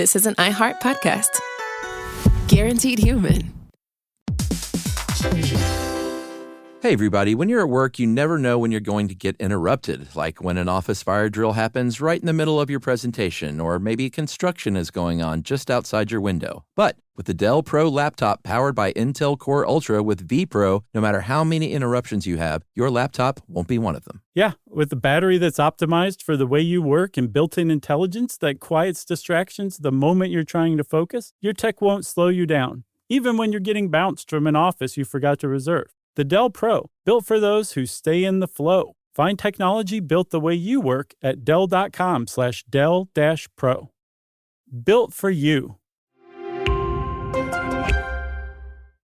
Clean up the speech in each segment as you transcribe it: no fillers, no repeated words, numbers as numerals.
This is an iHeart podcast. Guaranteed human. Hey everybody, when you're at work, you never know when you're going to get interrupted, like when an office fire drill happens right in the middle of your presentation, or maybe construction is going on just outside your window. But with the Dell Pro laptop powered by Intel Core Ultra with vPro, no matter how many interruptions you have, your laptop won't be one of them. Yeah, with the battery that's optimized for the way you work and built-in intelligence that quiets distractions the moment you're trying to focus, your tech won't slow you down, even when you're getting bounced from an office you forgot to reserve. The Dell Pro, built for those who stay in the flow. Find technology built the way you work at Dell.com/Dell-Pro. Built for you.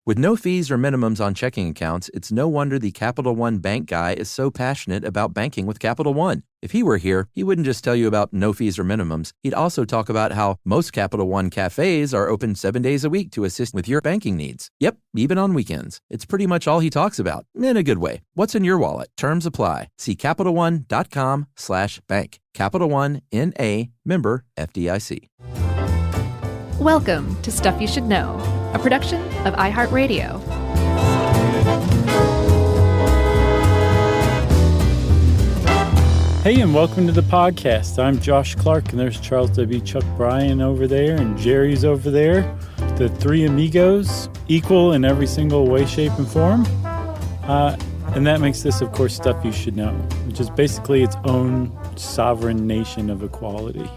With no fees or minimums on checking accounts, it's no wonder the Capital One bank guy is so passionate about banking with Capital One. If he were here, he wouldn't just tell you about no fees or minimums. He'd also talk about how most Capital One cafes are open 7 days a week to assist with your banking needs. Yep, even on weekends. It's pretty much all he talks about, in a good way. What's in your wallet? Terms apply. See CapitalOne.com/bank. Capital One, N.A., member FDIC. Welcome to Stuff You Should Know, a production of iHeartRadio. Hey, and welcome to the podcast. I'm Josh Clark, and there's Charles W. Chuck Bryan over there, and Jerry's over there. The three amigos, equal in every single way, shape, and form. And that makes this, of course, Stuff You Should Know, which is basically its own sovereign nation of equality.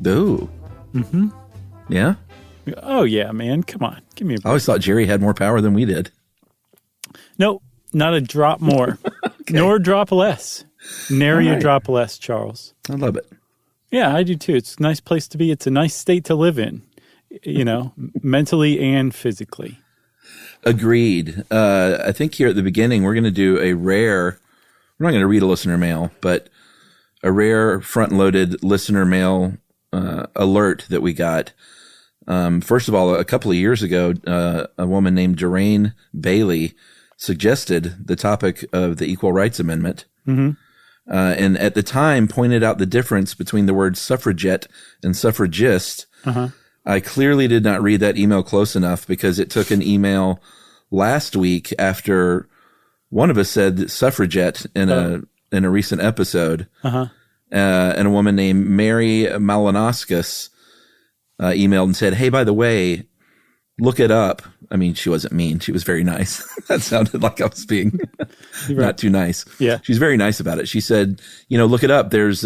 Ooh. Mm-hmm. Yeah? Oh, yeah, man. Come on. Give me a break. I always thought Jerry had more power than we did. No, not a drop more, nor a drop less. Nary a drop less, Charles. I love it. Yeah, I do too. It's a nice place to be. It's a nice state to live in, you know, mentally and physically. Agreed. I think here at the beginning, we're going to do we're not going to read a listener mail, but a rare front-loaded listener mail alert that we got. First of all, a couple of years ago, a woman named Doreen Bailey suggested the topic of the Equal Rights Amendment. Mm-hmm. And at the time pointed out the difference between the words suffragette and suffragist. Uh-huh. I clearly did not read that email close enough because it took an email last week after one of us said suffragette in a recent episode. Uh-huh. And a woman named Mary Malinauskas emailed and said, hey, by the way, look it up. I mean, she wasn't mean. She was very nice. That sounded like I was being not too nice. Yeah. She's very nice about it. She said, look it up. There's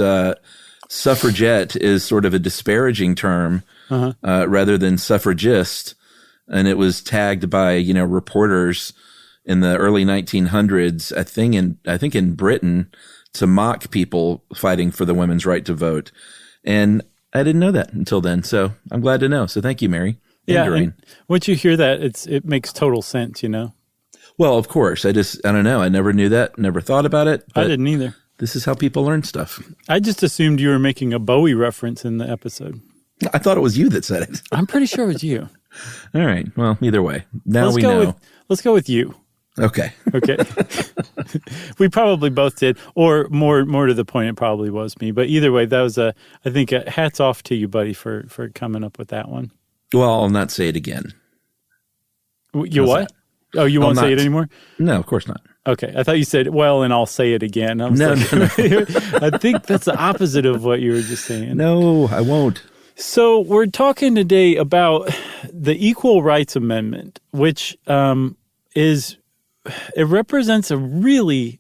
suffragette is sort of a disparaging term rather than suffragist. And it was tagged by, reporters in the early 1900s, I think in Britain, to mock people fighting for the women's right to vote. And I didn't know that until then. So I'm glad to know. So thank you, Mary. Yeah, and once you hear that, it makes total sense, Well, of course. I don't know. I never knew that, never thought about it. I didn't either. This is how people learn stuff. I just assumed you were making a Bowie reference in the episode. I thought it was you that said it. I'm pretty sure it was you. All right. Well, either way. Now we know. Let's go with you. Okay. Okay. We probably both did, or more to the point, it probably was me. But either way, that was I think hats off to you, buddy, for coming up with that one. Well, I'll not say it again. You what? That? Oh, you won't say it anymore? No, of course not. Okay. I thought you said, well, and I'll say it again. No. I think that's the opposite of what you were just saying. No, I won't. So we're talking today about the Equal Rights Amendment, which it represents a really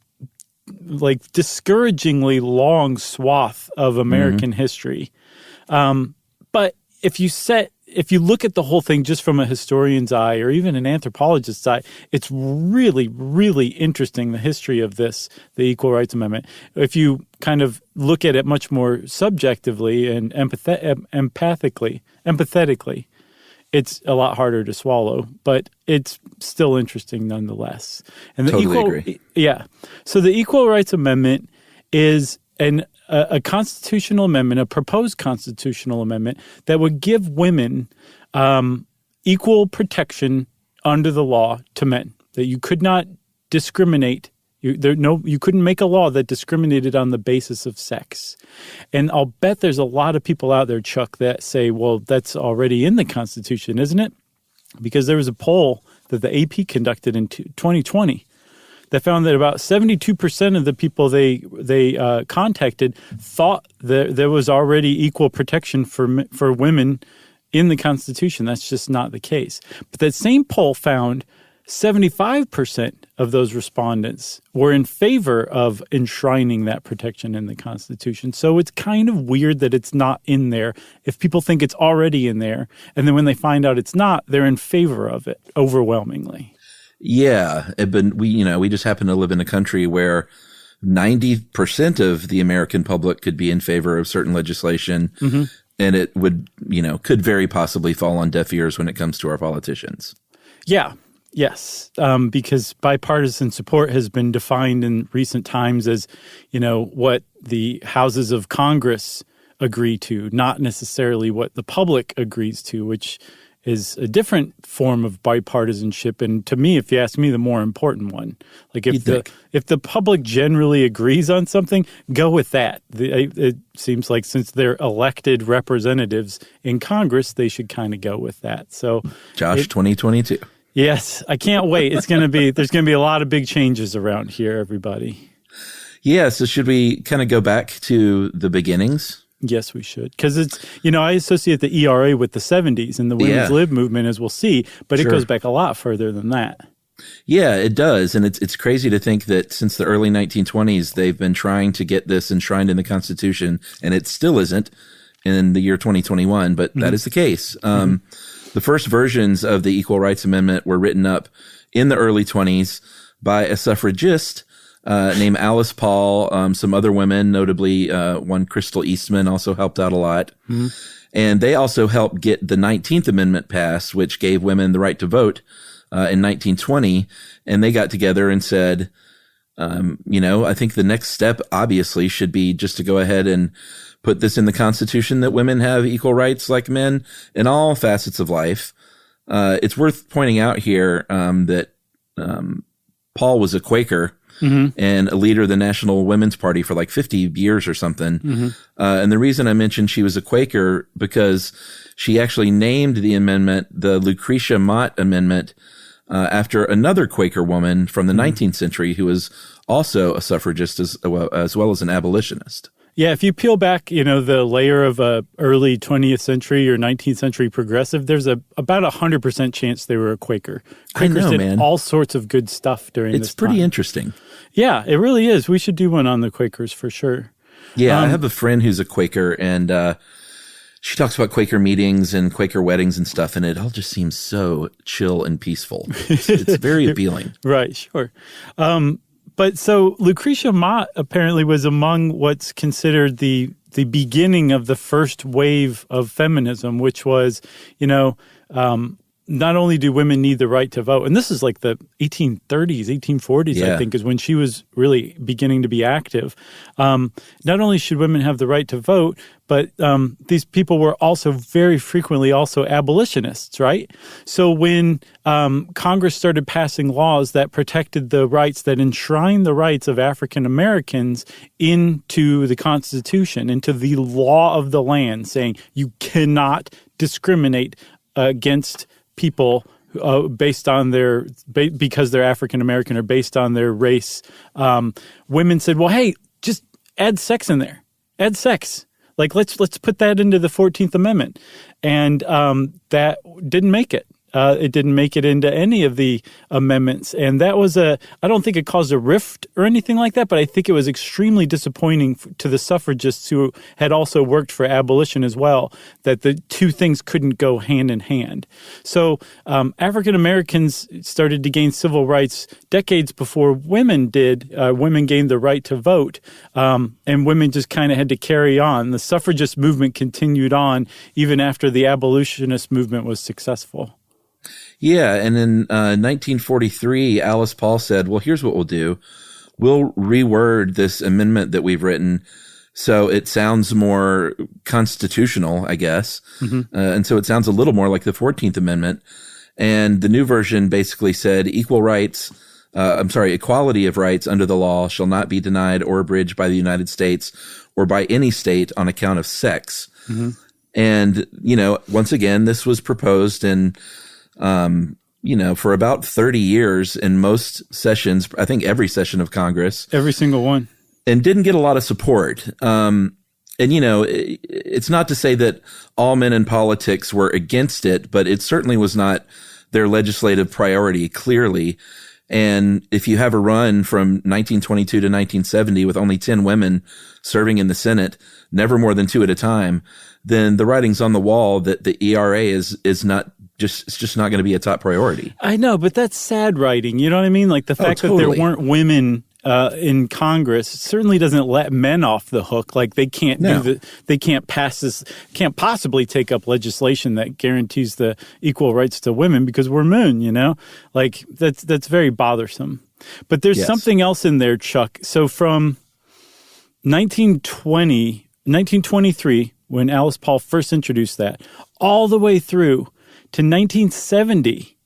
discouragingly long swath of American history. But if you look at the whole thing just from a historian's eye or even an anthropologist's eye, it's really, really interesting, the history of the Equal Rights Amendment. If you kind of look at it much more subjectively and empathetically, it's a lot harder to swallow, but it's still interesting nonetheless. And totally agree. Yeah. So the Equal Rights Amendment is a constitutional amendment, a proposed constitutional amendment that would give women equal protection under the law to men, that you could not discriminate You couldn't make a law that discriminated on the basis of sex. And I'll bet there's a lot of people out there, Chuck, that say, well, that's already in the Constitution, isn't it? Because there was a poll that the AP conducted in 2020 that found that about 72% of the people they contacted thought that there was already equal protection for women in the Constitution. That's just not the case. But that same poll found 75% of those respondents were in favor of enshrining that protection in the Constitution. So it's kind of weird that it's not in there if people think it's already in there. And then when they find out it's not, they're in favor of it overwhelmingly. Yeah, but we just happen to live in a country where 90% of the American public could be in favor of certain legislation, and it would, could very possibly fall on deaf ears when it comes to our politicians. Yeah. Yes, because bipartisan support has been defined in recent times as, what the houses of Congress agree to, not necessarily what the public agrees to, which is a different form of bipartisanship. And to me, if you ask me, the more important one. Like if the public generally agrees on something, go with that. It seems like since they're elected representatives in Congress, they should kind of go with that. So, Josh, 2022. Yes, I can't wait. There's going to be a lot of big changes around here, everybody. Yeah. So should we kind of go back to the beginnings? Yes, we should. Because it's, I associate the ERA with the 70s and the women's lib movement, as we'll see, but it goes back a lot further than that. Yeah, it does. And it's crazy to think that since the early 1920s, they've been trying to get this enshrined in the Constitution, and it still isn't in the year 2021, but that is the case. The first versions of the Equal Rights Amendment were written up in the early 20s by a suffragist named Alice Paul. Some other women, notably one Crystal Eastman, also helped out a lot. And they also helped get the 19th Amendment passed, which gave women the right to vote in 1920. And they got together and said, I think the next step obviously should be just to go ahead and put this in the Constitution that women have equal rights like men in all facets of life. It's worth pointing out here that Paul was a Quaker and a leader of the National Women's Party for like 50 years or something. And the reason I mentioned she was a Quaker because she actually named the amendment the Lucretia Mott Amendment after another Quaker woman from the 19th century who was also a suffragist as well as an abolitionist. Yeah, if you peel back, the layer of early 20th century or 19th century progressive, there's about 100% chance they were a Quaker. Quakers did all sorts of good stuff during this time. It's pretty interesting. Yeah, it really is. We should do one on the Quakers for sure. Yeah, I have a friend who's a Quaker, and she talks about Quaker meetings and Quaker weddings and stuff, and it all just seems so chill and peaceful. It's very appealing. Right, sure. But so Lucretia Mott apparently was among what's considered the beginning of the first wave of feminism, which was, not only do women need the right to vote, and this is like the 1830s, 1840s, I think, is when she was really beginning to be active. Not only should women have the right to vote, but these people were also very frequently also abolitionists, right? So when Congress started passing laws that protected the rights, that enshrined the rights of African Americans into the Constitution, into the law of the land, saying you cannot discriminate against people based on because they're African American or based on their race. Women said, well, hey, just add sex in there. Add sex. Like, let's put that into the 14th Amendment. And that didn't make it. It didn't make it into any of the amendments. And that was I don't think it caused a rift or anything like that, but I think it was extremely disappointing to the suffragists who had also worked for abolition as well, that the two things couldn't go hand in hand. So African Americans started to gain civil rights decades before women did. Women gained the right to vote, and women just kind of had to carry on. The suffragist movement continued on even after the abolitionist movement was successful. Yeah, and in 1943, Alice Paul said, well, here's what we'll do. We'll reword this amendment that we've written so it sounds more constitutional, I guess. And so it sounds a little more like the 14th Amendment. And the new version basically said equal rights equality of rights under the law shall not be denied or abridged by the United States or by any state on account of sex. Mm-hmm. And, once again, this was proposed in, for about 30 years in most sessions, I think every session of Congress. Every single one. And didn't get a lot of support. It's not to say that all men in politics were against it, but it certainly was not their legislative priority, clearly. And if you have a run from 1922 to 1970 with only 10 women serving in the Senate, never more than 2 at a time, then the writing's on the wall that the ERA is not just, it's just not going to be a top priority. I know, but that's sad writing. You know what I mean? Like the fact that there weren't women in Congress certainly doesn't let men off the hook. Like they can't they can't possibly take up legislation that guarantees the equal rights to women because we're men, like that's very bothersome. But there's something else in there, Chuck. So from 1923, when Alice Paul first introduced that, all the way through to 1970,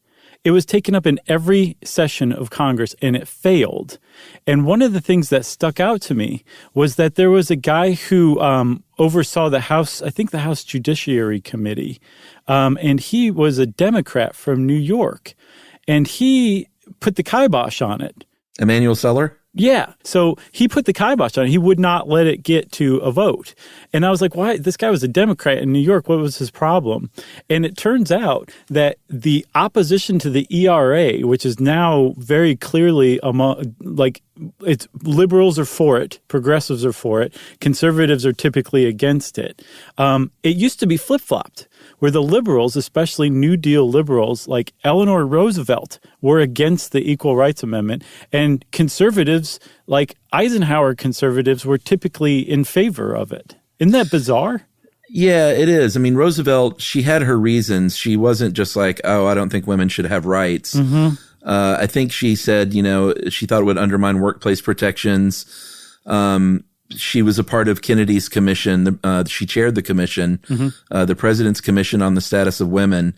it was taken up in every session of Congress and it failed. And one of the things that stuck out to me was that there was a guy who oversaw the House Judiciary Committee, and he was a Democrat from New York, and he put the kibosh on it. Emanuel Seller? Yeah. So he put the kibosh on it. He would not let it get to a vote. And I was like, why? This guy was a Democrat in New York. What was his problem? And it turns out that the opposition to the ERA, which is now very clearly it's liberals are for it, progressives are for it, conservatives are typically against it. It used to be flip-flopped, where the liberals, especially New Deal liberals like Eleanor Roosevelt, were against the Equal Rights Amendment, and conservatives like Eisenhower conservatives were typically in favor of it. Isn't that bizarre? Yeah, it is. I mean, Roosevelt, she had her reasons. She wasn't just like, I don't think women should have rights. Mm-hmm. I think she said, she thought it would undermine workplace protections. She was a part of Kennedy's commission. She chaired the commission, the President's Commission on the Status of Women,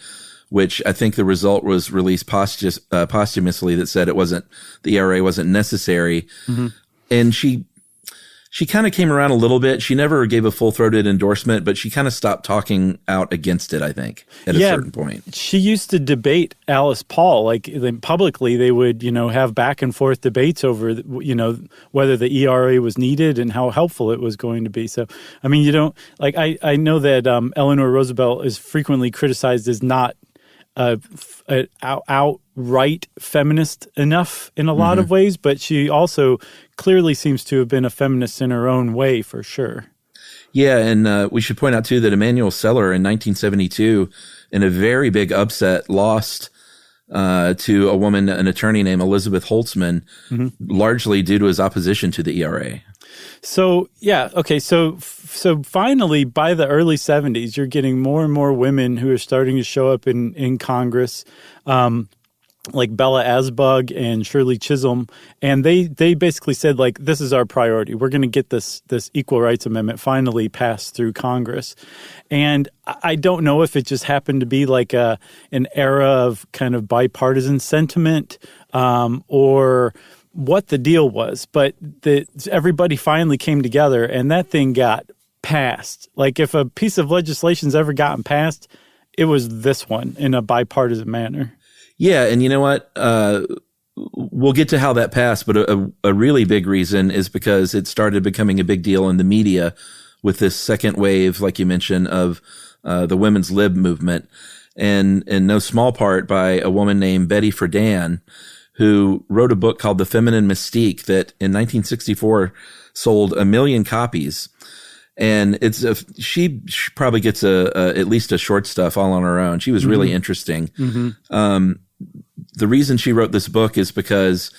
which I think the result was released posthumously that said the ERA wasn't necessary. Mm-hmm. And she kind of came around a little bit. She never gave a full-throated endorsement, but she kind of stopped talking out against it, I think, at a certain point. She used to debate Alice Paul. Like publicly, they would, have back and forth debates over, whether the ERA was needed and how helpful it was going to be. So, I mean, I know that Eleanor Roosevelt is frequently criticized as not outright feminist enough in a lot of ways, but she also clearly seems to have been a feminist in her own way, for sure. Yeah, and we should point out, too, that Emanuel Seller in 1972, in a very big upset, lost to a woman, an attorney named Elizabeth Holtzman, largely due to his opposition to the ERA. So, yeah, okay, so finally, by the early 70s, you're getting more and more women who are starting to show up in Congress, like Bella Asbug and Shirley Chisholm, and they basically said, like, this is our priority. We're going to get this Equal Rights Amendment finally passed through Congress. And I don't know if it just happened to be like an era of kind of bipartisan sentiment or what the deal was, but everybody finally came together and that thing got passed. Like if a piece of legislation's ever gotten passed, it was this one in a bipartisan manner. Yeah, and you know what? We'll get to how that passed, but a really big reason is because it started becoming a big deal in the media with this second wave, like you mentioned, of the women's lib movement, and in no small part by a woman named Betty Friedan, who wrote a book called The Feminine Mystique that in 1964 sold 1 million copies. And she probably gets at least a short stuff all on her own. She was really interesting. The reason she wrote this book is because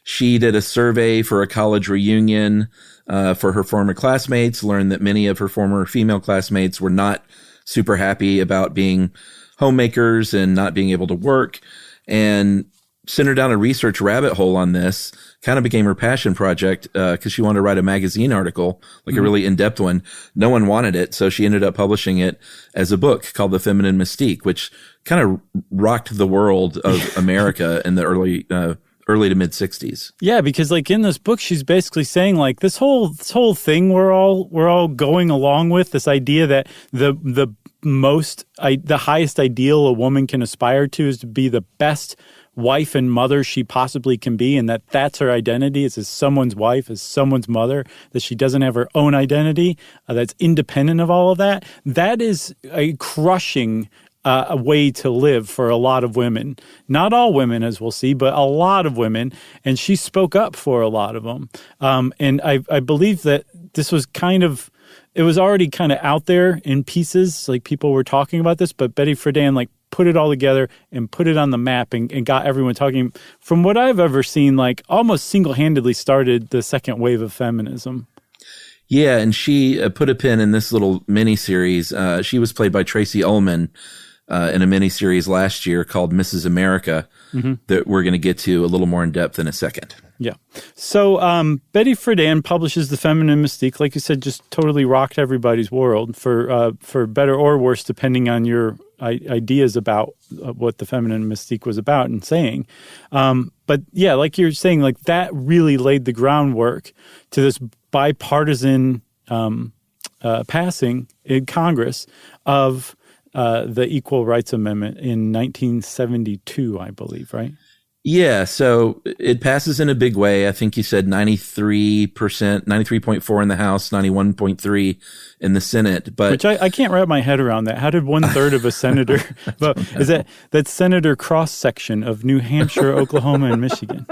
she did a survey for a college reunion for her former classmates, learned that many of her former female classmates were not super happy about being homemakers and not being able to work, and sent her down a research rabbit hole on this. Kind of became her passion project because she wanted to write a magazine article, like a really in-depth one. No one wanted it, so she ended up publishing it as a book called The Feminine Mystique, which kind of rocked the world of America in the early to mid 60s. Yeah, because like in this book, she's basically saying like this whole thing we're all going along with, this idea that the highest ideal a woman can aspire to is to be the best wife and mother she possibly can be, and that's her identity, is as someone's wife, as someone's mother, that she doesn't have her own identity, that's independent of all of that. That is a crushing a way to live for a lot of women. Not all women, as we'll see, but a lot of women. And she spoke up for a lot of them. And I believe that this was it was already kind of out there in pieces, like people were talking about this, but Betty Friedan like put it all together and put it on the map and got everyone talking. From what I've ever seen, like almost single-handedly started the second wave of feminism. Yeah, and she put a pin in this little mini-series. She was played by Tracy Ullman in a mini-series last year called Mrs. America that we're going to get to a little more in depth in a second. Yeah. So Betty Friedan publishes The Feminine Mystique. Like you said, just totally rocked everybody's world for better or worse, depending on your ideas about what The Feminine Mystique was about and saying. But yeah, like you're saying, like that really laid the groundwork to this bipartisan passing in Congress of the Equal Rights Amendment in 1972, I believe, right? Yeah, so it passes in a big way. I think you said 93%, 93.4 in the House, 91.3 in the Senate. But which I can't wrap my head around that. How did 1/3 of a senator vote? Is that senator cross section of New Hampshire, Oklahoma, and Michigan?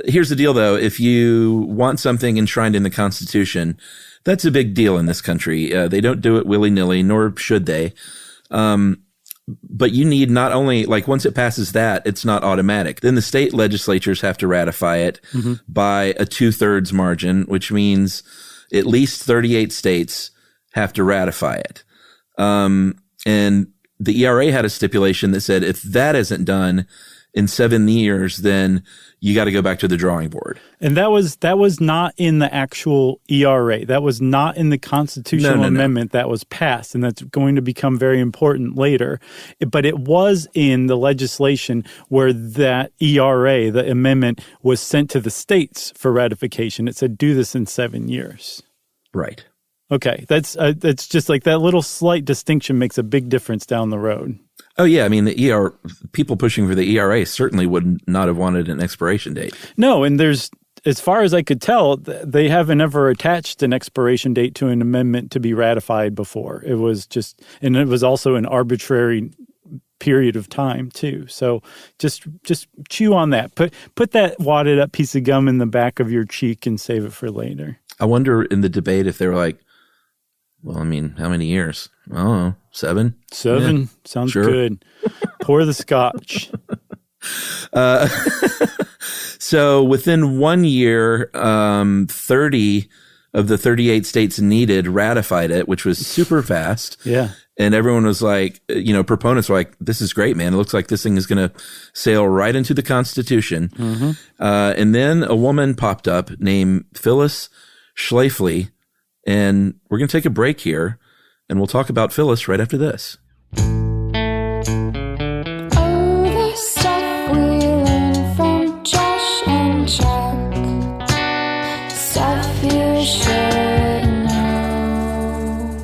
Here's the deal, though. If you want something enshrined in the Constitution, that's a big deal in this country. They don't do it willy-nilly, nor should they. But you need not only, like, once it passes that, it's not automatic. Then the state legislatures have to ratify it by a 2/3 margin, which means at least 38 states have to ratify it. And the ERA had a stipulation that said if that isn't done in 7 years, then you got to go back to the drawing board. And that was not in the actual ERA. That was not in the constitutional amendment that was passed, and that's going to become very important later. But it was in the legislation where that ERA, the amendment, was sent to the states for ratification. It said, do this in 7 years. Right. Okay. That's just like that little slight distinction makes a big difference down the road. Oh, yeah. I mean, people pushing for the ERA certainly would not have wanted an expiration date. No, and as far as I could tell, they haven't ever attached an expiration date to an amendment to be ratified before. It was and it was also an arbitrary period of time too. So just chew on that. Put that wadded up piece of gum in the back of your cheek and save it for later. I wonder in the debate if they were like, well, I mean, how many years? I don't know, 7? 7 yeah, sounds sure. Good. Pour the scotch. So within 1 year, 30 of the 38 states needed ratified it, which was super fast. Yeah. And everyone was like, proponents were like, this is great, man. It looks like this thing is going to sail right into the Constitution. Mm-hmm. And then a woman popped up named Phyllis Schlafly. And we're going to take a break here, and we'll talk about Phyllis right after this. Oh, the stuff we learned from Josh and Chuck. Stuff you should know.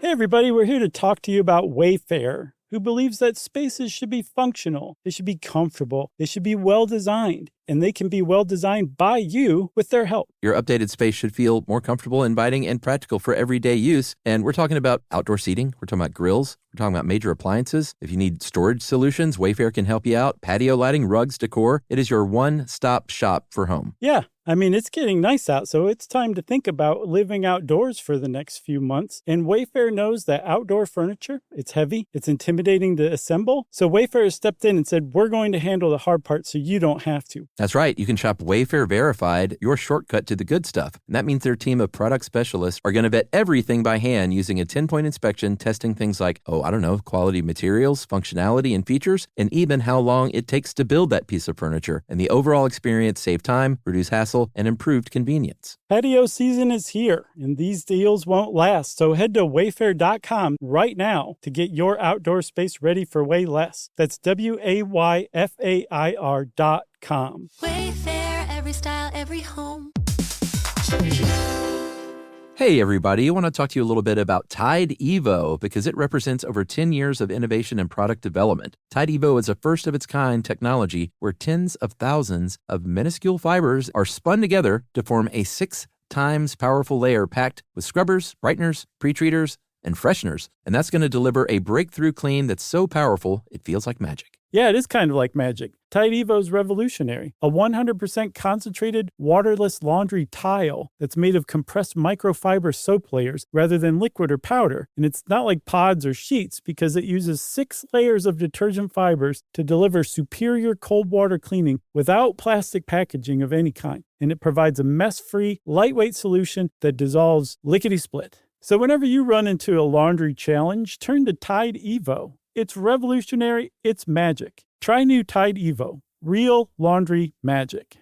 Hey, everybody. We're here to talk to you about Wayfair, who believes that spaces should be functional, they should be comfortable, they should be well-designed, and they can be well-designed by you with their help. Your updated space should feel more comfortable, inviting, and practical for everyday use. And we're talking about outdoor seating. We're talking about grills. We're talking about major appliances. If you need storage solutions, Wayfair can help you out. Patio lighting, rugs, decor. It is your one-stop shop for home. Yeah. I mean, it's getting nice out, so it's time to think about living outdoors for the next few months. And Wayfair knows that outdoor furniture, it's heavy, it's intimidating to assemble. So Wayfair has stepped in and said, we're going to handle the hard part so you don't have to. That's right. You can shop Wayfair Verified, your shortcut to the good stuff. And that means their team of product specialists are going to vet everything by hand using a 10-point inspection, testing things like, quality materials, functionality, and features, and even how long it takes to build that piece of furniture. And the overall experience save time, reduce hassle, and improved convenience. Patio season is here, and these deals won't last. So head to wayfair.com right now to get your outdoor space ready for way less. That's WAYFAIR.com. Wayfair, every style, every home. Hey, everybody. I want to talk to you a little bit about Tide Evo because it represents over 10 years of innovation and product development. Tide Evo is a first-of-its-kind technology where tens of thousands of minuscule fibers are spun together to form a 6 times powerful layer packed with scrubbers, brighteners, pre-treaters, and fresheners. And that's going to deliver a breakthrough clean that's so powerful, it feels like magic. Yeah, it is kind of like magic. Tide Evo is revolutionary. A 100% concentrated, waterless laundry tile that's made of compressed microfiber soap layers rather than liquid or powder. And it's not like pods or sheets because it uses 6 layers of detergent fibers to deliver superior cold water cleaning without plastic packaging of any kind. And it provides a mess-free, lightweight solution that dissolves lickety-split. So whenever you run into a laundry challenge, turn to Tide Evo. It's revolutionary. It's magic. Try new Tide Evo. Real laundry magic.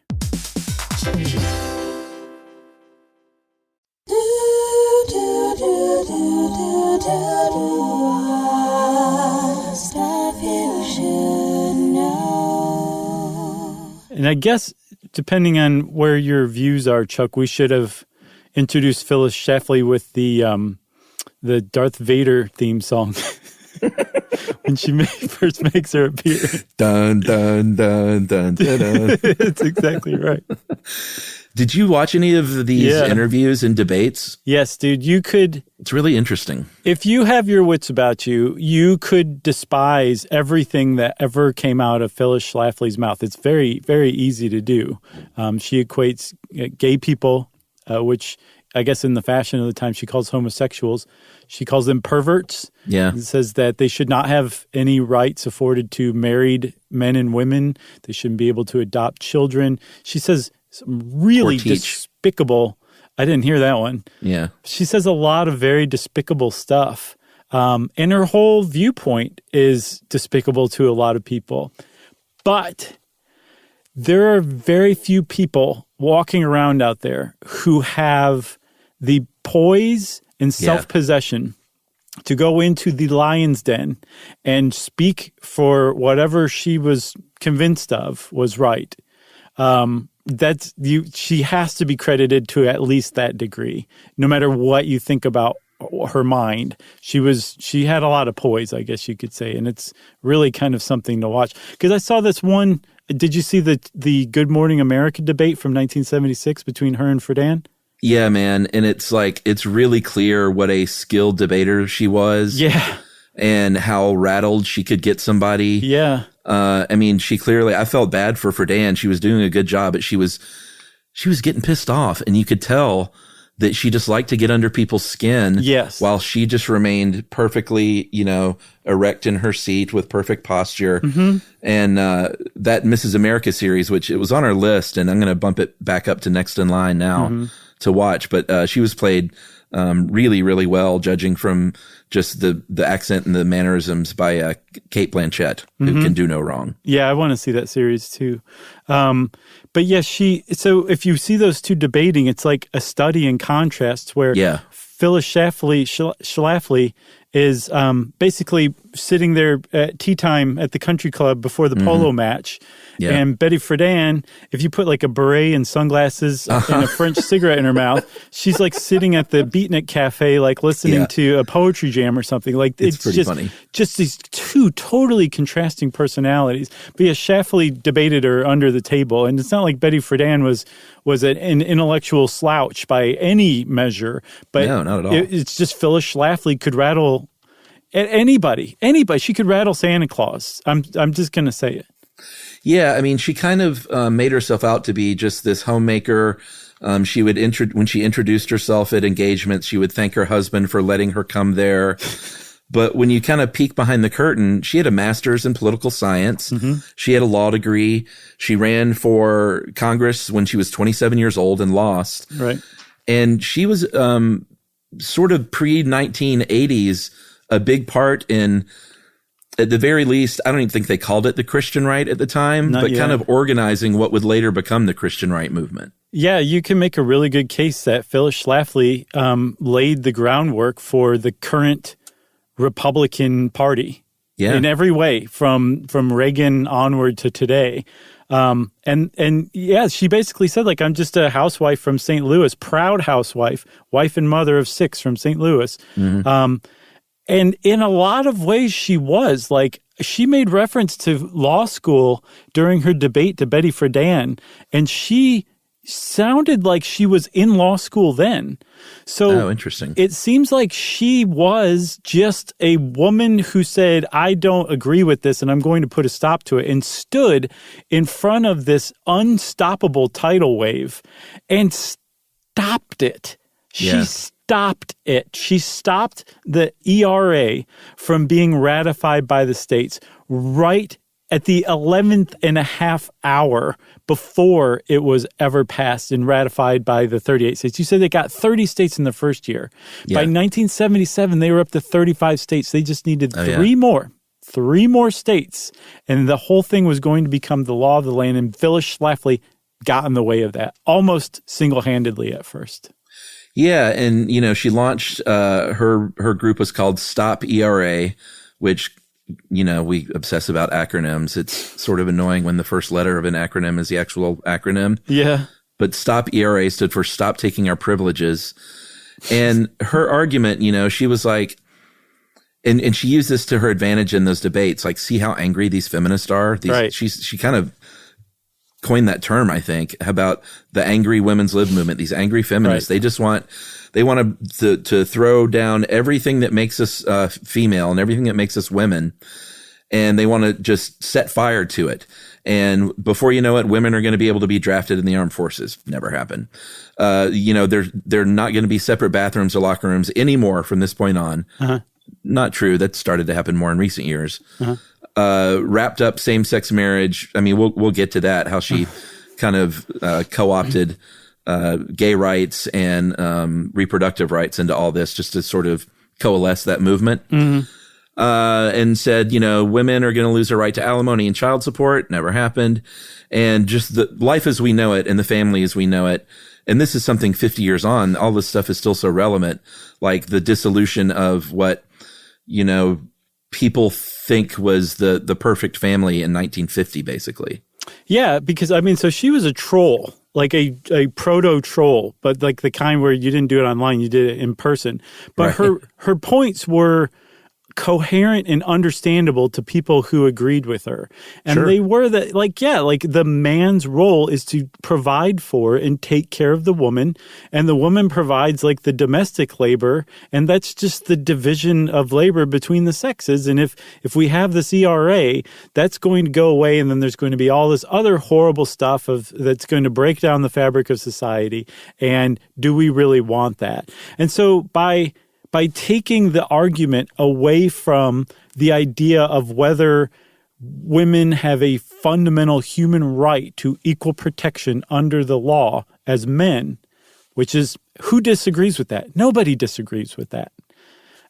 And I guess, depending on where your views are, Chuck, we should have introduced Phyllis Schlafly with the Darth Vader theme song. When she first makes her appearance. Dun, dun, dun, dun, dun, dun. That's exactly right. Did you watch any of these interviews and debates? Yes, dude. You could... It's really interesting. If you have your wits about you, you could despise everything that ever came out of Phyllis Schlafly's mouth. It's very, very easy to do. She equates gay people, which... I guess in the fashion of the time, she calls homosexuals. She calls them perverts. Yeah. And says that they should not have any rights afforded to married men and women. They shouldn't be able to adopt children. She says some really despicable. I didn't hear that one. Yeah. She says a lot of very despicable stuff. And her whole viewpoint is despicable to a lot of people. But there are very few people walking around out there who have the poise and self-possession to go into the lion's den and speak for whatever she was convinced of was right. She has to be credited to at least that degree, no matter what you think about her mind. She had a lot of poise, I guess you could say, and it's really kind of something to watch. Because I saw this one. Did you see the Good Morning America debate from 1976 between her and Friedan? Yeah, man. And it's really clear what a skilled debater she was. Yeah. And how rattled she could get somebody. Yeah. I mean, I felt bad for Friedan. She was doing a good job, but she was getting pissed off, and you could tell that she just liked to get under people's skin. Yes. While she just remained perfectly, erect in her seat with perfect posture. Mm-hmm. And that Mrs. America series, which it was on our list, and I'm going to bump it back up to next in line now to watch. But she was played really, really well, judging from just the accent and the mannerisms by Cate Blanchett, who can do no wrong. Yeah, I want to see that series too. But yeah, so if you see those two debating, it's like a study in contrasts where Phyllis Schlafly is basically sitting there at tea time at the country club before the polo match. Yeah. And Betty Friedan, if you put like a beret and sunglasses and a French cigarette in her mouth, she's like sitting at the Beatnik Cafe, like listening to a poetry jam or something. Like it's pretty just funny. Just these two totally contrasting personalities. But yeah, Schlafly debated her under the table, and it's not like Betty Friedan was an intellectual slouch by any measure. But no, not at all. It's just Phyllis Schlafly could rattle anybody. She could rattle Santa Claus. I'm just going to say it. Yeah, I mean, she kind of made herself out to be just this homemaker. She would when she introduced herself at engagements, she would thank her husband for letting her come there. But when you kind of peek behind the curtain, she had a master's in political science. Mm-hmm. She had a law degree. She ran for Congress when she was 27 years old and lost. Right. And she was sort of pre-1980s, a big part in, at the very least, I don't even think they called it the Christian right at the time, but kind of organizing what would later become the Christian right movement. Yeah, you can make a really good case that Phyllis Schlafly laid the groundwork for the current Republican Party in every way, from Reagan onward to today. And yeah, she basically said, like, I'm just a housewife from St. Louis, proud housewife, wife and mother of 6 from St. Louis. And in a lot of ways, she was. Like, she made reference to law school during her debate to Betty Friedan, and she sounded like she was in law school then. So interesting. It seems like she was just a woman who said, I don't agree with this and I'm going to put a stop to it, and stood in front of this unstoppable tidal wave and stopped it. She stopped it. She stopped the ERA from being ratified by the states right at the 11th and a half hour before it was ever passed and ratified by the 38 states. You said they got 30 states in the first year. Yeah. By 1977, they were up to 35 states. They just needed three more states, and the whole thing was going to become the law of the land, and Phyllis Schlafly got in the way of that, almost single-handedly at first. Yeah, and, you know, she launched, her group was called Stop ERA, which, you know, we obsess about acronyms. It's sort of annoying when the first letter of an acronym is the actual acronym. Yeah. But Stop ERA stood for Stop Taking Our Privileges. And her argument, you know, she was like, and she used this to her advantage in those debates, like, see how angry these feminists are? She kind of coined that term, I think, about the angry women's lib movement, these angry feminists. They just want to throw down everything that makes us female and everything that makes us women, and they want to just set fire to it. And before you know it, women are going to be able to be drafted in the armed forces. Never happen. You know, they're not going to be separate bathrooms or locker rooms anymore from this point on. Not true. That started to happen more in recent years. Wrapped up same-sex marriage. I mean, we'll get to that, how she kind of co-opted gay rights and reproductive rights into all this, just to sort of coalesce that movement. And said, you know, women are going to lose their right to alimony and child support. Never happened. And just the life as we know it and the family as we know it. And this is something 50 years on, all this stuff is still so relevant, like the dissolution of what, you know, people think was the perfect family in 1950, basicher. Yeah, because, I mean, so she was a troll, like a proto-troll, but like the kind where you didn't do it online, you did it in person. But her points were coherent and understandable to people who agreed with her. And they were that, like, the man's role is to provide for and take care of the woman, and the woman provides like the domestic labor, and that's just the division of labor between the sexes. And if we have this ERA, that's going to go away, and then there's going to be all this other horrible stuff that's going to break down the fabric of society. And do we really want that? And so by taking the argument away from the idea of whether women have a fundamental human right to equal protection under the law as men, which is, who disagrees with that? Nobody disagrees with that.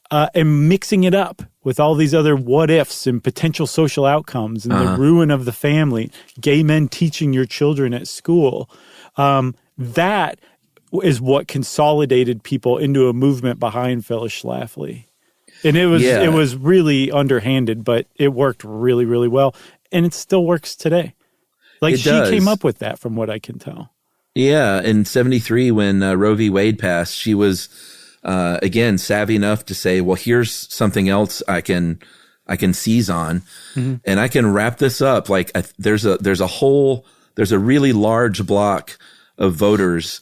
And mixing it up with all these other what ifs and potential social outcomes and the ruin of the family, gay men teaching your children at school, that is what consolidated people into a movement behind Phyllis Schlafly. And it was really underhanded, but it worked really, really well. And it still works today. Like, she came up with that, from what I can tell. Yeah. In 73, when Roe v. Wade passed, she was, again, savvy enough to say, well, here's something else I can seize on, and I can wrap this up. Like, there's a really large block of voters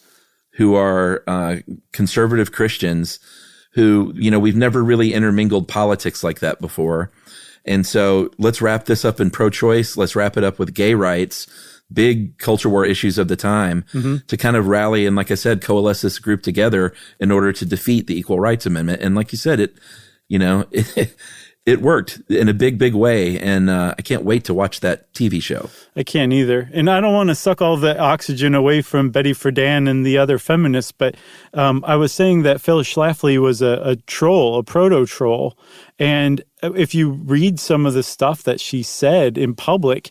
who are conservative Christians who, you know, we've never really intermingled politics like that before. And so let's wrap this up in pro-choice. Let's wrap it up with gay rights, big culture war issues of the time, to kind of rally and, like I said, coalesce this group together in order to defeat the Equal Rights Amendment. And like you said, it worked in a big, big way. And I can't wait to watch that TV show. I can't either. And I don't want to suck all the oxygen away from Betty Friedan and the other feminists, but I was saying that Phyllis Schlafly was a troll, a proto-troll. And if you read some of the stuff that she said in public,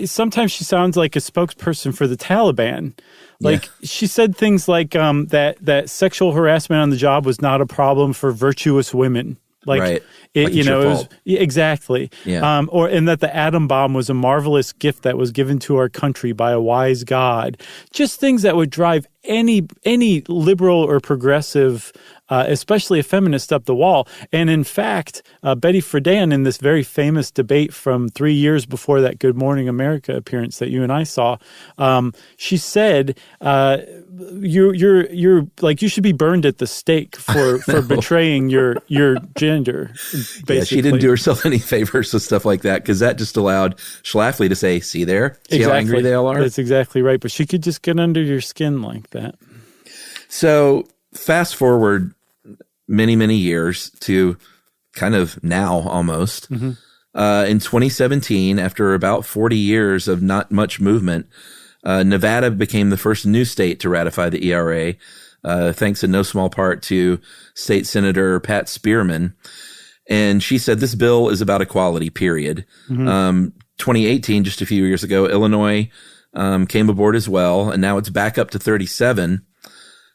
sometimes she sounds like a spokesperson for the Taliban. Like she said things like that sexual harassment on the job was not a problem for virtuous women. Like, right. it, Like you it's know, your it was, fault. exactly. Yeah. And that the atom bomb was a marvelous gift that was given to our country by a wise God. Just things that would drive any liberal or progressive, especially a feminist, up the wall. And in fact, Betty Friedan, in this very famous debate from 3 years before that Good Morning America appearance that you and I saw, she said, "You're like you should be burned at the stake for betraying your gender." Basically. Yeah, she didn't do herself any favors with stuff like that because that just allowed Schlafly to say, "See there, see how angry they all are." That's exactly right. But she could just get under your skin like that. So fast forward many, many years to kind of now almost. In 2017, after about 40 years of not much movement, Nevada became the first new state to ratify the ERA, thanks in no small part to State Senator Pat Spearman. And she said this bill is about equality, period. 2018, just a few years ago, Illinois came aboard as well, and now it's back up to 37.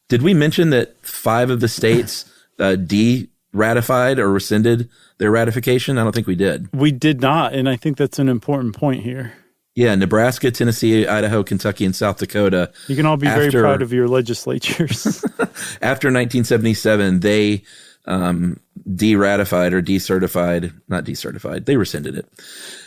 Did we mention that 5 of the states de-ratified or rescinded their ratification? I don't think we did. We did not, and I think that's an important point here. Yeah, Nebraska, Tennessee, Idaho, Kentucky, and South Dakota. You can all be very proud of your legislatures. After 1977, they de-ratified or decertified, not decertified, they rescinded it.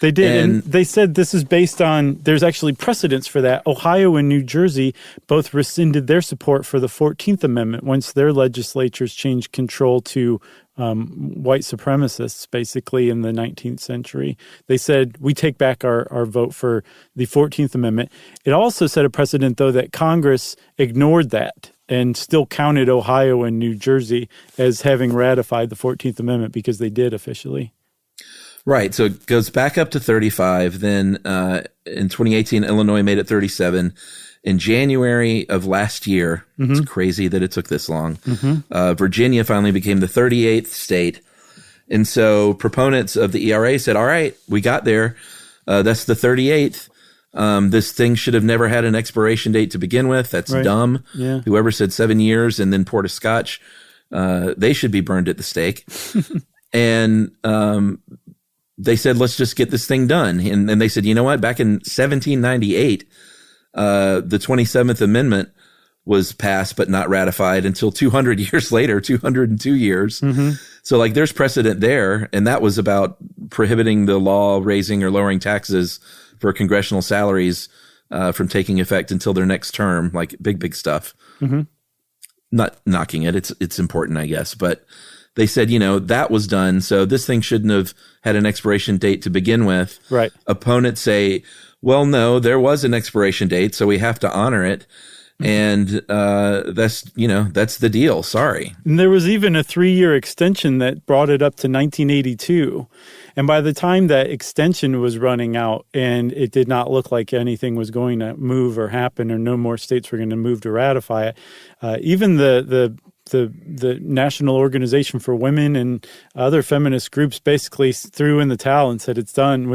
They did, and they said this is based on, there's actually precedents for that. Ohio and New Jersey both rescinded their support for the 14th Amendment once their legislatures changed control to white supremacists, basically, in the 19th century. They said, we take back our vote for the 14th Amendment. It also set a precedent, though, that Congress ignored that and still counted Ohio and New Jersey as having ratified the 14th Amendment because they did officially. Right. So it goes back up to 35. Then in 2018, Illinois made it 37. In January of last year, it's crazy that it took this long, Virginia finally became the 38th state. And so proponents of the ERA said, all right, we got there. That's the 38th. This thing should have never had an expiration date to begin with. That's dumb. Yeah. Whoever said 7 years and then poured a scotch, they should be burned at the stake. And they said, let's just get this thing done. And they said, you know what? Back in 1798, the 27th Amendment was passed but not ratified until 200 years later, 202 years. So like there's precedent there. And that was about prohibiting the law raising or lowering taxes for congressional salaries from taking effect until their next term, like big stuff. Not knocking it. It's important, I guess. But they said, you know, that was done. So this thing shouldn't have had an expiration date to begin with. Right. Opponents say, well, no, there was an expiration date, so we have to honor it. And that's the deal. Sorry. And there was even a 3-year extension that brought it up to 1982. And by the time that extension was running out and it did not look like anything was going to move or happen or no more states were going to move to ratify it, even the National Organization for Women and other feminist groups basically threw in the towel and said, it's done.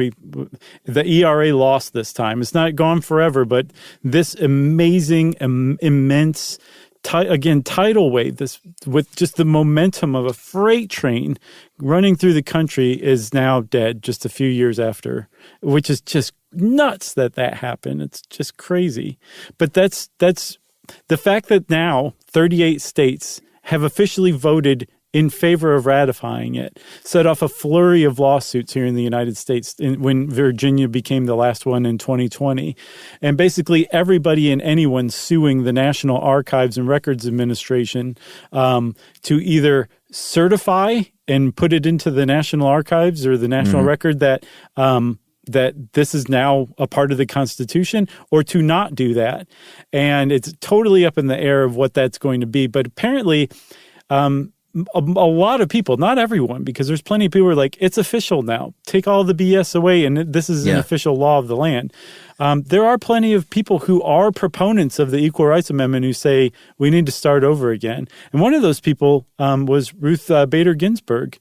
The ERA lost this time. It's not gone forever, but this amazing, immense, tidal wave, this with just the momentum of a freight train running through the country is now dead just a few years after, which is just nuts that happened. It's just crazy. But that's the fact that now 38 states have officially voted in favor of ratifying it set off a flurry of lawsuits here in the United States when Virginia became the last one in 2020. And basically everybody and anyone suing the National Archives and Records Administration to either certify and put it into the National Archives or the National Record that this is now a part of the Constitution, or to not do that. And it's totally up in the air of what that's going to be. But apparently a lot of people, not everyone, because there's plenty of people who are like, it's official now. Take all the BS away, and this is an official law of the land. There are plenty of people who are proponents of the Equal Rights Amendment who say we need to start over again. And one of those people was Ruth Bader Ginsburg,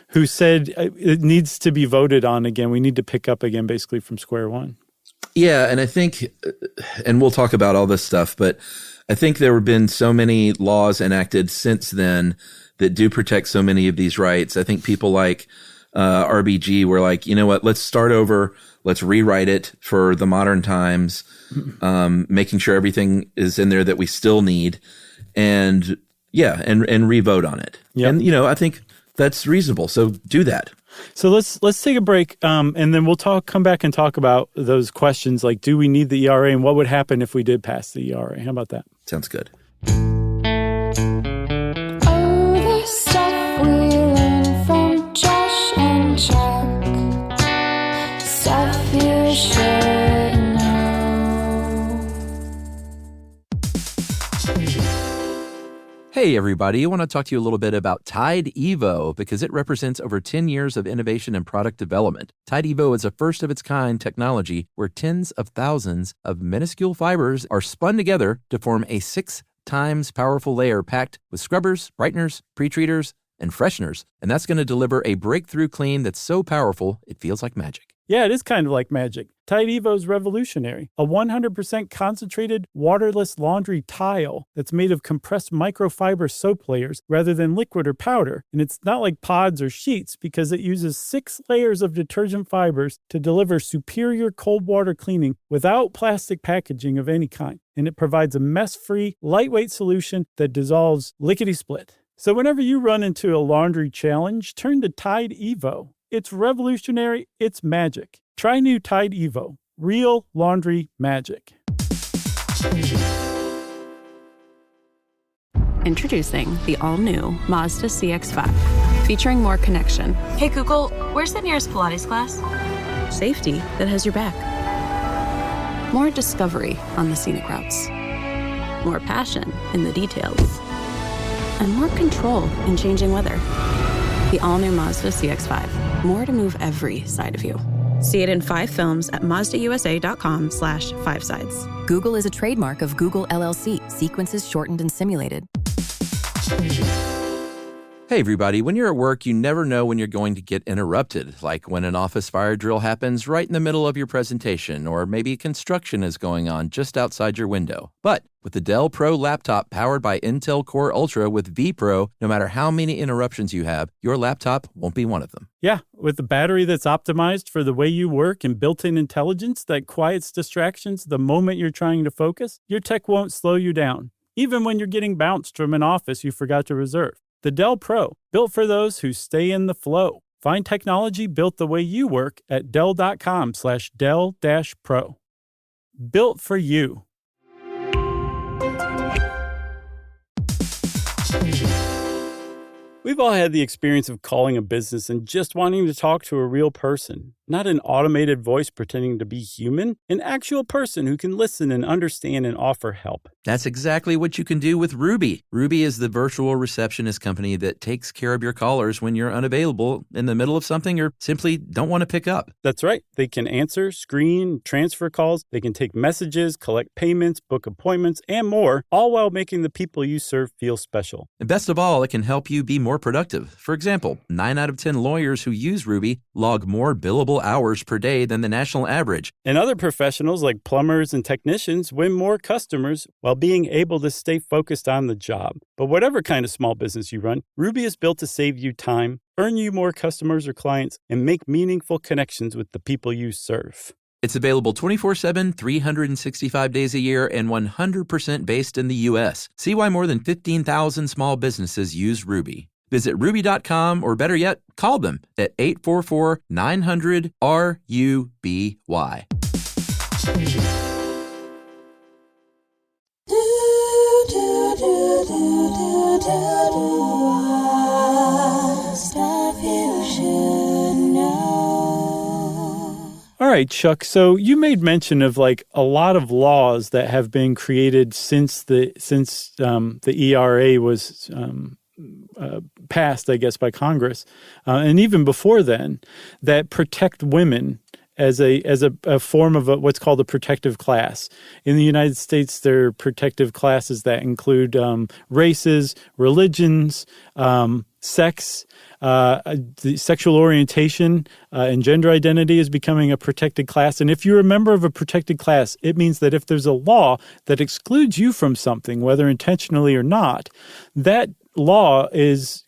who said it needs to be voted on again. We need to pick up again basically from square one. Yeah, and I think, and we'll talk about all this stuff, but I think there have been so many laws enacted since then that do protect so many of these rights. I think people like RBG were like, you know what, let's start over. Let's rewrite it for the modern times, making sure everything is in there that we still need. And and re-vote on it. Yep. And, I think that's reasonable. So do that. So let's take a break, and then we'll come back and talk about those questions like, do we need the ERA and what would happen if we did pass the ERA? How about that? Sounds good. All the stuff we learned from Josh and Chuck. Stuff you should know. Hey, everybody. I want to talk to you a little bit about Tide Evo because it represents over 10 years of innovation and product development. Tide Evo is a first-of-its-kind technology where tens of thousands of minuscule fibers are spun together to form a 6 times powerful layer packed with scrubbers, brighteners, pre-treaters, and fresheners. And that's going to deliver a breakthrough clean that's so powerful, it feels like magic. Yeah, it is kind of like magic. Tide Evo is revolutionary. A 100% concentrated, waterless laundry tile that's made of compressed microfiber soap layers rather than liquid or powder. And it's not like pods or sheets because it uses 6 layers of detergent fibers to deliver superior cold water cleaning without plastic packaging of any kind. And it provides a mess-free, lightweight solution that dissolves lickety-split. So whenever you run into a laundry challenge, turn to Tide Evo. It's revolutionary. It's magic. Try new Tide Evo. Real laundry magic. Introducing the all-new Mazda CX-5, featuring more connection. Hey Google, where's the nearest Pilates class? Safety that has your back. More discovery on the scenic routes. More passion in the details. And more control in changing weather. The all-new Mazda CX-5. More to move every side of you. See it in 5 films at MazdaUSA.com/5sides. Google is a trademark of Google LLC. Sequences shortened and simulated. Hey, everybody. When you're at work, you never know when you're going to get interrupted, like when an office fire drill happens right in the middle of your presentation, or maybe construction is going on just outside your window. But with the Dell Pro laptop powered by Intel Core Ultra with vPro, no matter how many interruptions you have, your laptop won't be one of them. Yeah, with a battery that's optimized for the way you work and built-in intelligence that quiets distractions the moment you're trying to focus, your tech won't slow you down, even when you're getting bounced from an office you forgot to reserve. The Dell Pro, built for those who stay in the flow. Find technology built the way you work at Dell.com/Dell-Pro. Built for you. We've all had the experience of calling a business and just wanting to talk to a real person. Not an automated voice pretending to be human, an actual person who can listen and understand and offer help. That's exactly what you can do with Ruby. Ruby is the virtual receptionist company that takes care of your callers when you're unavailable in the middle of something or simply don't want to pick up. That's right. They can answer, screen, transfer calls. They can take messages, collect payments, book appointments, and more, all while making the people you serve feel special. And best of all, it can help you be more productive. For example, 9 out of 10 lawyers who use Ruby log more billable hours per day than the national average. And other professionals like plumbers and technicians win more customers while being able to stay focused on the job. But whatever kind of small business you run, Ruby is built to save you time, earn you more customers or clients, and make meaningful connections with the people you serve. It's available 24/7, 365 days a year, and 100% based in the U.S. See why more than 15,000 small businesses use Ruby. Visit ruby.com, or better yet, call them at 844-900-RUBY. All right, Chuck. So you made mention of like a lot of laws that have been created since the ERA was passed, I guess, by Congress, and even before then, that protect women as a form of what's called a protective class. In the United States, there are protective classes that include races, religions, sex, the sexual orientation, and gender identity is becoming a protected class. And if you're a member of a protected class, it means that if there's a law that excludes you from something, whether intentionally or not, that law is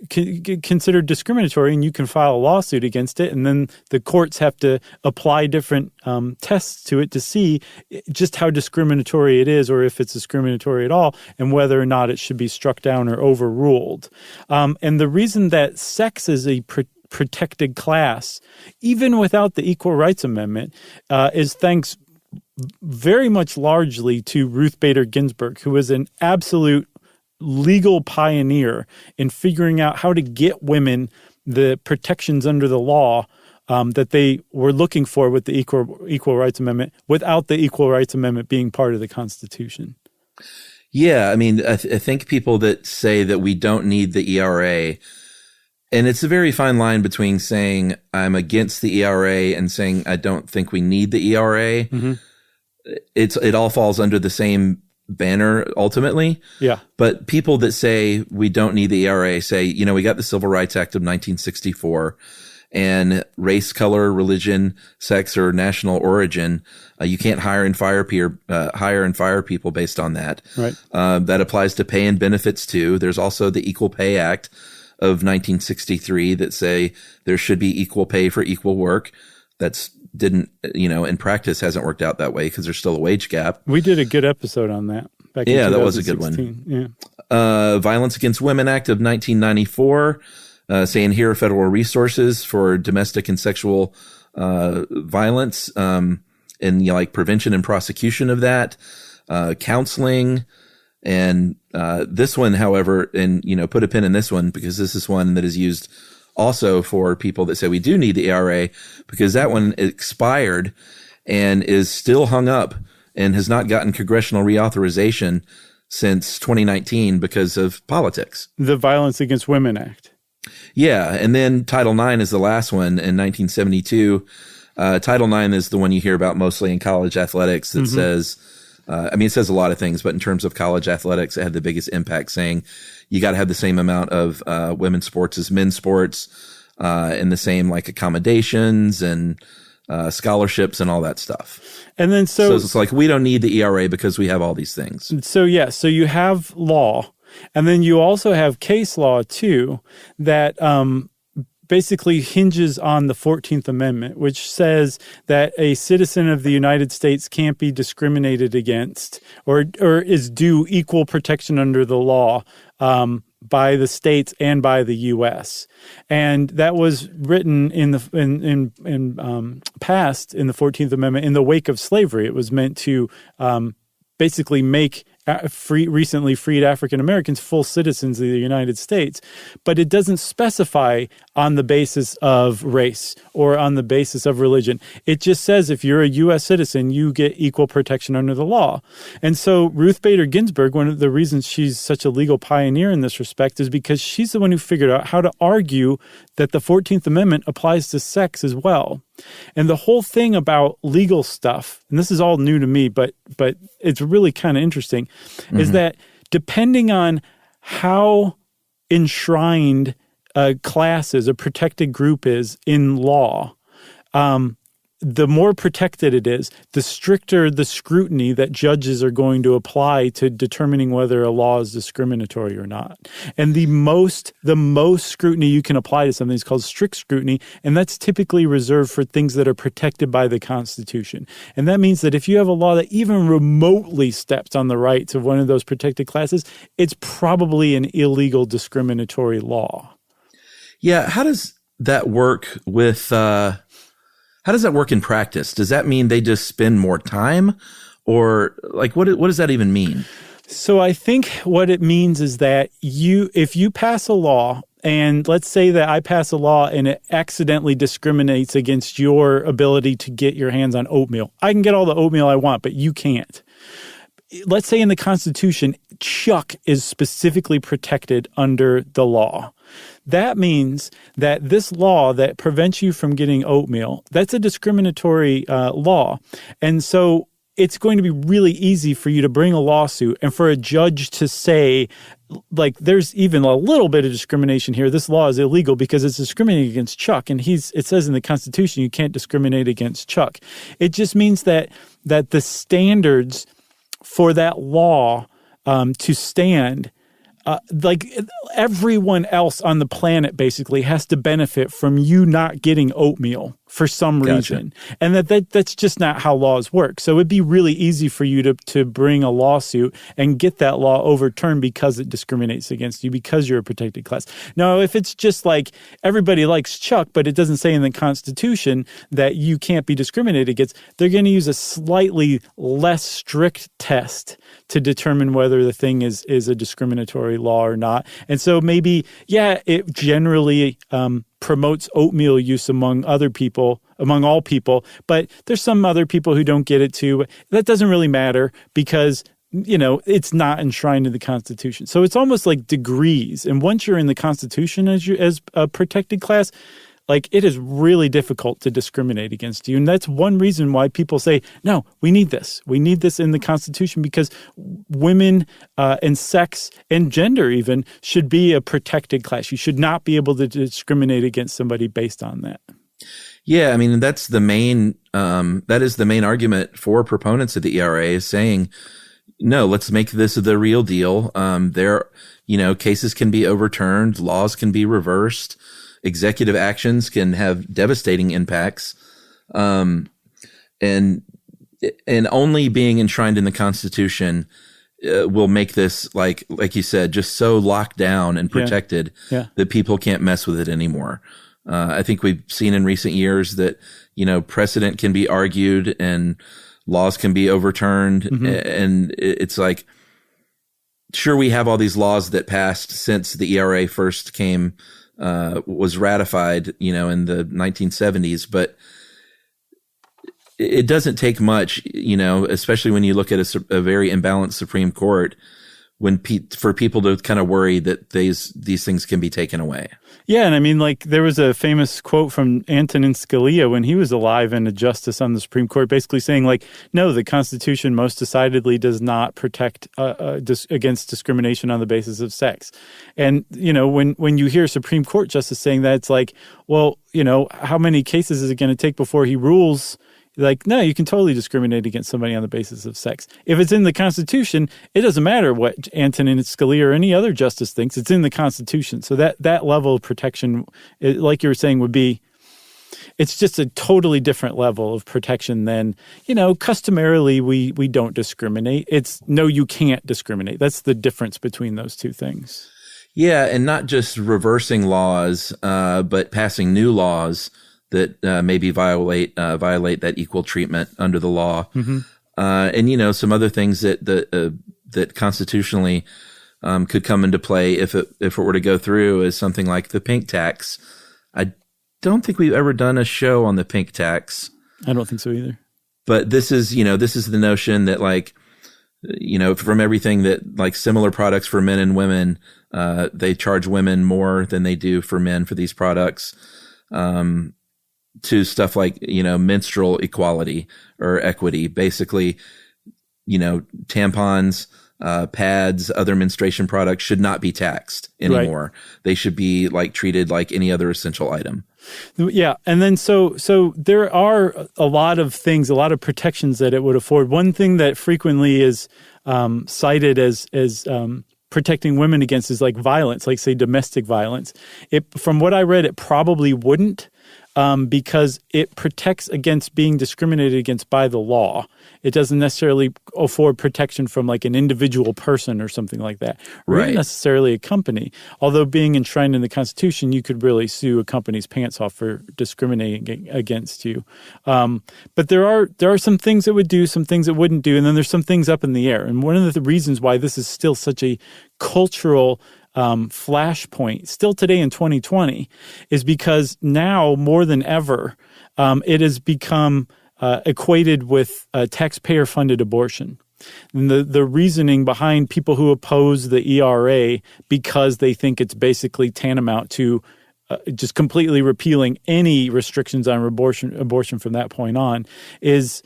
considered discriminatory, and you can file a lawsuit against it. And then the courts have to apply different tests to it to see just how discriminatory it is, or if it's discriminatory at all, and whether or not it should be struck down or overruled. And the reason that sex is a protected class, even without the Equal Rights Amendment, is thanks very much largely to Ruth Bader Ginsburg, who was an absolute legal pioneer in figuring out how to get women the protections under the law that they were looking for with the Equal Rights Amendment, without the Equal Rights Amendment being part of the Constitution. Yeah, I mean, I think people that say that we don't need the ERA, and it's a very fine line between saying I'm against the ERA and saying I don't think we need the ERA. Mm-hmm. It all falls under the same banner ultimately. Yeah. But people that say we don't need the ERA say, we got the Civil Rights Act of 1964, and race, color, religion, sex, or national origin, you can't hire and fire people based on that. Right. That applies to pay and benefits too. There's also the Equal Pay Act of 1963 that say there should be equal pay for equal work. In practice hasn't worked out that way because there's still a wage gap. We did a good episode on that back in 2016. That was a good one. Yeah. Violence Against Women Act of 1994, saying here are federal resources for domestic and sexual violence, and like prevention and prosecution of that, counseling. And this one, however, and put a pin in this one because this is one that is used also for people that say we do need the ERA, because that one expired and is still hung up and has not gotten congressional reauthorization since 2019 because of politics. The Violence Against Women Act. Yeah. And then Title IX is the last one in 1972. Title IX is the one you hear about mostly in college athletics that says, it says a lot of things, but in terms of college athletics, it had the biggest impact, saying you got to have the same amount of women's sports as men's sports, and the same like accommodations and scholarships and all that stuff. And then so it's like we don't need the ERA because we have all these things. So you have law, and then you also have case law too that basically hinges on the 14th Amendment, which says that a citizen of the United States can't be discriminated against or is due equal protection under the law by the states and by the U.S. And that was written passed in the 14th Amendment in the wake of slavery. It was meant to basically make recently freed African Americans full citizens of the United States, but it doesn't specify on the basis of race or on the basis of religion. It just says if you're a U.S. citizen, you get equal protection under the law. And so Ruth Bader Ginsburg, one of the reasons she's such a legal pioneer in this respect is because she's the one who figured out how to argue that the 14th Amendment applies to sex as well. And the whole thing about legal stuff, and this is all new to me, but it's really kind of interesting, is that depending on how enshrined a class is, a protected group is in law, the more protected it is, the stricter the scrutiny that judges are going to apply to determining whether a law is discriminatory or not. And the most scrutiny you can apply to something is called strict scrutiny, and that's typically reserved for things that are protected by the Constitution. And that means that if you have a law that even remotely steps on the rights of one of those protected classes, it's probably an illegal discriminatory law. Yeah, how does that work with how does that work in practice? Does that mean they just spend more time, or like what does that even mean? So I think what it means is that if you pass a law, and let's say that I pass a law and it accidentally discriminates against your ability to get your hands on oatmeal. I can get all the oatmeal I want, but you can't. let's say in the Constitution, chuck is specifically protected under the law. That means that this law that prevents you from getting oatmeal, that's a discriminatory law. And so it's going to be really easy for you to bring a lawsuit and for a judge to say, like, there's even a little bit of discrimination here. This law is illegal because it's discriminating against Chuck. And it says in the Constitution you can't discriminate against Chuck. It just means that the standards for that law to stand, like everyone else on the planet basically has to benefit from you not getting oatmeal for some reason. And that's just not how laws work. So it'd be really easy for you to bring a lawsuit and get that law overturned because it discriminates against you, because you're a protected class. Now, if it's just like everybody likes Chuck, but it doesn't say in the Constitution that you can't be discriminated against, they're going to use a slightly less strict test to determine whether the thing is a discriminatory law or not. And so maybe, it generally promotes oatmeal use among all people, but there's some other people who don't get it too. That doesn't really matter because, it's not enshrined in the Constitution. So it's almost like degrees. And once you're in the Constitution as a protected class, like, it is really difficult to discriminate against you. And that's one reason why people say, no, we need this. We need this in the Constitution because women and sex and gender even should be a protected class. You should not be able to discriminate against somebody based on that. Yeah, I mean, that's the main that is the main argument for proponents of the ERA, is saying, no, let's make this the real deal. Cases can be overturned, laws can be reversed. Executive actions can have devastating impacts, and only being enshrined in the Constitution will make this, like you said, just so locked down and protected that people can't mess with it anymore. I think we've seen in recent years that precedent can be argued and laws can be overturned, and it's like, sure, we have all these laws that passed since the ERA first was ratified, in the 1970s, but it doesn't take much, especially when you look at a very imbalanced Supreme Court, for people to kind of worry that these things can be taken away. Yeah, and I mean, like, there was a famous quote from Antonin Scalia when he was alive and a justice on the Supreme Court, basically saying, like, no, the Constitution most decidedly does not protect against discrimination on the basis of sex. And, when you hear a Supreme Court justice saying that, it's like, well, how many cases is it going to take before he rules? Like, no, you can totally discriminate against somebody on the basis of sex. If it's in the Constitution, it doesn't matter what Antonin Scalia or any other justice thinks. It's in the Constitution. So that level of protection, like you were saying, it's just a totally different level of protection than, customarily we don't discriminate. It's, no, you can't discriminate. That's the difference between those two things. Yeah, and not just reversing laws, but passing new laws that maybe violate that equal treatment under the law, and some other things that constitutionally could come into play if it were to go through, is something like the pink tax. I don't think we've ever done a show on the pink tax. I don't think so either. But this is the notion that, like, from everything that, like, similar products for men and women, they charge women more than they do for men for these products. To stuff like, menstrual equality or equity, basically, tampons, pads, other menstruation products should not be taxed anymore. Right. They should be, like, treated like any other essential item. Yeah. And then so there are a lot of things, a lot of protections that it would afford. One thing that frequently is cited as protecting women against is, like, violence, like, say, domestic violence. From what I read, it probably wouldn't. Because it protects against being discriminated against by the law. It doesn't necessarily afford protection from, like, an individual person or something like that. Or even necessarily a company. Although being enshrined in the Constitution, you could really sue a company's pants off for discriminating against you. But there are some things it would do, some things it wouldn't do, and then there's some things up in the air. And one of the reasons why this is still such a cultural flashpoint still today in 2020 is because now more than ever, it has become equated with taxpayer-funded abortion. And the reasoning behind people who oppose the ERA because they think it's basically tantamount to just completely repealing any restrictions on abortion from that point on is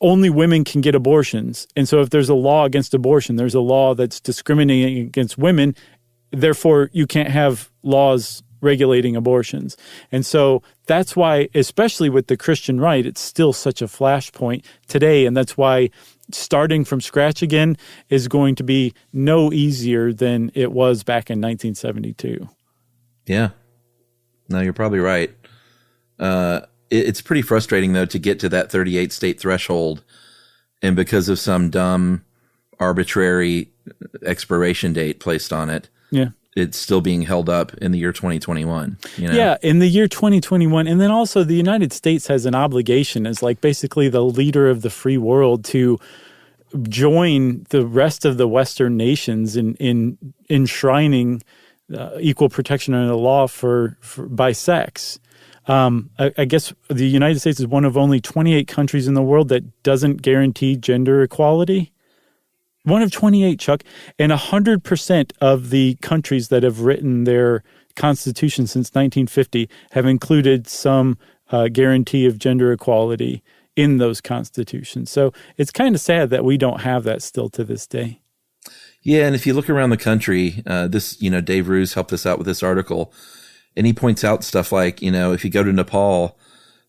only women can get abortions. And so if there's a law against abortion, there's a law that's discriminating against women. Therefore, you can't have laws regulating abortions. And so that's why, especially with the Christian right, it's still such a flashpoint today. And that's why starting from scratch again is going to be no easier than it was back in 1972. Yeah. No, you're probably right. It's pretty frustrating, though, to get to that 38 state threshold. And because of some dumb, arbitrary expiration date placed on it, it's still being held up in the year 2021. You know? Yeah, in the year 2021. And then also the United States has an obligation as like basically the leader of the free world to join the rest of the Western nations in enshrining equal protection under the law for by sex. I guess the United States is one of only 28 countries in the world that doesn't guarantee gender equality. One of 28, Chuck. And 100% of the countries that have written their constitution since 1950 have included some guarantee of gender equality in those constitutions. So it's kind of sad that we don't have that still to this day. Yeah, and if you look around the country, Dave Roos helped us out with this article, and he points out stuff like, if you go to Nepal,